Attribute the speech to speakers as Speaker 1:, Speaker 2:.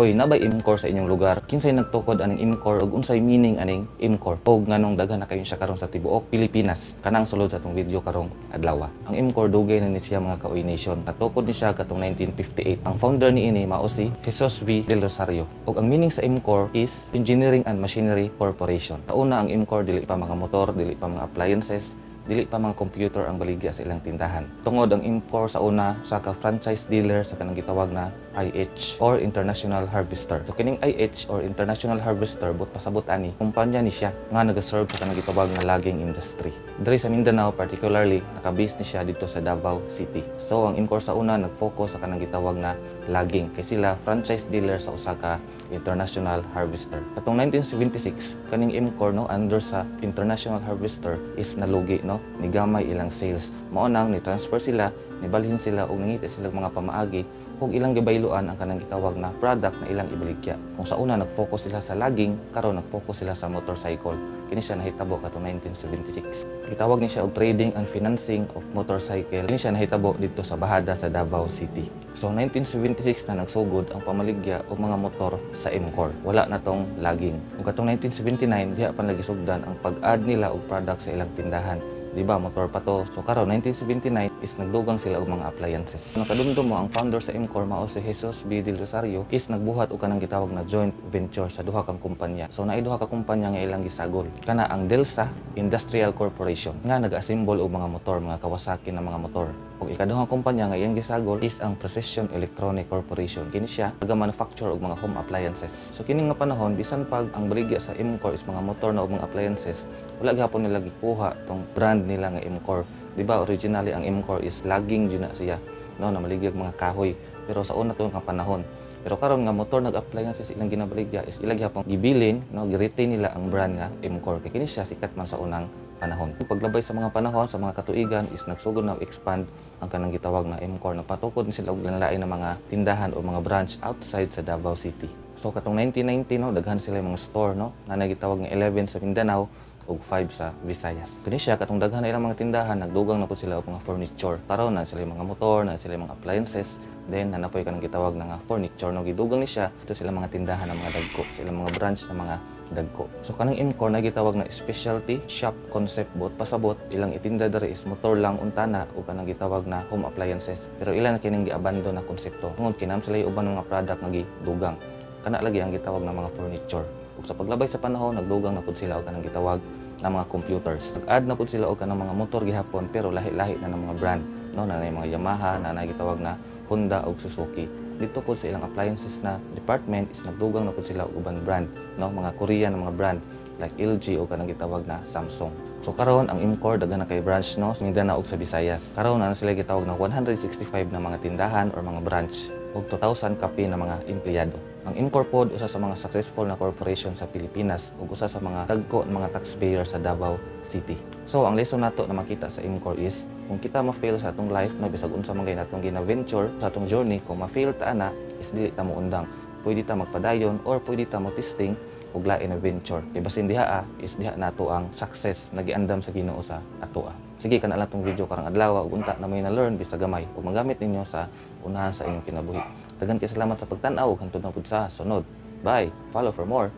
Speaker 1: Oy, nabay IMCOR sa inyong lugar? Kinsay nagtukod aning IMCOR ug unsay meaning aning IMCOR? Og nganong daghan na kayo siya karon sa tibuok Pilipinas? Kanang sulod sa atong video karong adlaw. Ang IMCOR dugay na ni siya mga ka-Oy Nation. Natukod ni siya katong 1958. Ang founder niini mao si Jesus V. Del Rosario. Og ang meaning sa IMCOR is Engineering and Machinery Corporation. Sa una, ang IMCOR dili pa mga motor, dili pa mga appliances, dili pa mga computer ang baligya sa ilang tindahan. Tungod ang IMCOR sa una sa ka-franchise dealer sa kanang gitawag na IH or International Harvester. So kining IH or International Harvester but pasabot ani kumpanya ni siya nga nagaserve sa kanang gitawag na logging industry. Diri sa Mindanao particularly naka-base ni siya dito sa Davao City. So ang IMCOR sa una nag-focus sa kanang gitawag na logging kay sila franchise dealer sa usa ka International Harvester. Katong 1976 kaning IMCOR no under sa International Harvester is nalugi no, nigamay ilang sales. Mao nang ni-transfer sila, nibalhin sila og nangita sila mga pamaagi ug ilang gibayloan ang kanang gitawag na product na ilang ibaligya. Kung sa una nag-focus sila sa logging, karon nag-focus sila sa motorcycle. Kini siya nahitabo katong 1976. Gitawag ni siya og trading and financing of motorcycle. Kini siya nahitabo dito sa Bahada sa Davao City. So 1976 na nagsugod ang pamaligya og mga motor sa IMCOR. Wala na tong logging. Ug katong 1979 diha pa nagisugdan ang pag-add nila og product sa ilang tindahan. Diba, motor pa to. So karon 1979 is nagdugang sila og mga appliances. Nakadumdum mo ang founder sa IMCOR mao si Jesus B. Del Rosario is nagbuhat og kanang gitawag na joint venture sa duha kang kumpanya. So naay duha ka kumpanya nga ilang gisagol. Kana ang Delsa Industrial Corporation nga nag-assemble og mga motor, mga Kawasaki na mga motor. Ug ikaduhang kumpanya nga iyang gisagol is ang Precision Electronic Corporation. Kini siya naga-manufacture og mga home appliances. So kini nga panahon bisan pag ang baligya sa IMCOR is mga motor na og mga appliances, wala gyapon nila gikuha tong brand nila nga IMCOR. Diba originally ang IMCOR is logging jud na siya, no, na maligyag mga kahoy. Pero sa una tong panahon, pero karon nga motor nag-appliances ilang ginabaligya is ilang gyapon gibilin, no, gi-retain nila ang brand nga IMCOR. Kay kini siya sikat man sa unang panahon. Paglabay sa mga panahon, sa mga katuigan is nagsugod na expand ang kanang gitawag na IMCOR. Nagpatukod ni sila og lain-lain na mga tindahan o mga branch outside sa Davao City. So katong 1990 no, daghan sila mga store no, nga nagitawag nga 11 sa Mindanao ug 5 sa Visayas. Kini siya katong daghan na ilang mga tindahan, nagdugang na po sila og mga furniture. Karon na sila mga motor, na sila mga appliances, then nanapoy kanang gitawag na nga furniture no, gidugang ni siya ito sila mga tindahan ng mga dagko, sila mga branch ng mga dagko. So kanang IMCOR na gitawag na specialty shop concept bot pasabot ilang itinda diri is motor lang untana ug kanang gitawag na home appliances. Pero ilan na kining giabandon na konsepto. Tungod kinam sila uban ng mga product nga gidugang. Kana lagi ang gitawag na mga furniture. Ug sa paglabay sa panahon nagdugang na pud sila og kanang gitawag na mga computers. Nag-add na pud sila og kanang mga motor gihapon pero lahi-lahi na ng mga brand, no, na mga Yamaha, na gitawag na Honda ug Suzuki. Dito po sa ilang appliances na department is nagdugang na po sila og ubang brand, no, mga Korean na mga brand like LG o kanang gitawag na Samsung. So karon ang IMCOR daghan na kay branch no sa Mindanao ug sa Visayas. Karon na sila gitawag na 165 na mga tindahan or mga branch ug 2,000 kapi na mga empleyado. Ang IMCOR pod usa sa mga successful na corporation sa Pilipinas ug usa sa mga dagko ng mga taxpayer sa Davao City. So ang lesson nato na makita sa IMCOR is kung kita ma-fail sa atong life no bisag unsa man gay natong gina-venture sa atong journey, kung ma-fail ta ana is dili ta mo undang. Pwede ta magpadayon or pwede ta mo testing ug lain na venture. Kay basin diha is diha nato ang success nagiandam sa Ginoo sa atoa. Sige kana lang tong video karang adlaw ug unta na may na-learn bisag gamay ug magamit ninyo sa unahan sa inyong kinabuhi. Daghan kay salamat sa pagtan-aw ug hangtod na pud sa sunod. Bye. Follow for more.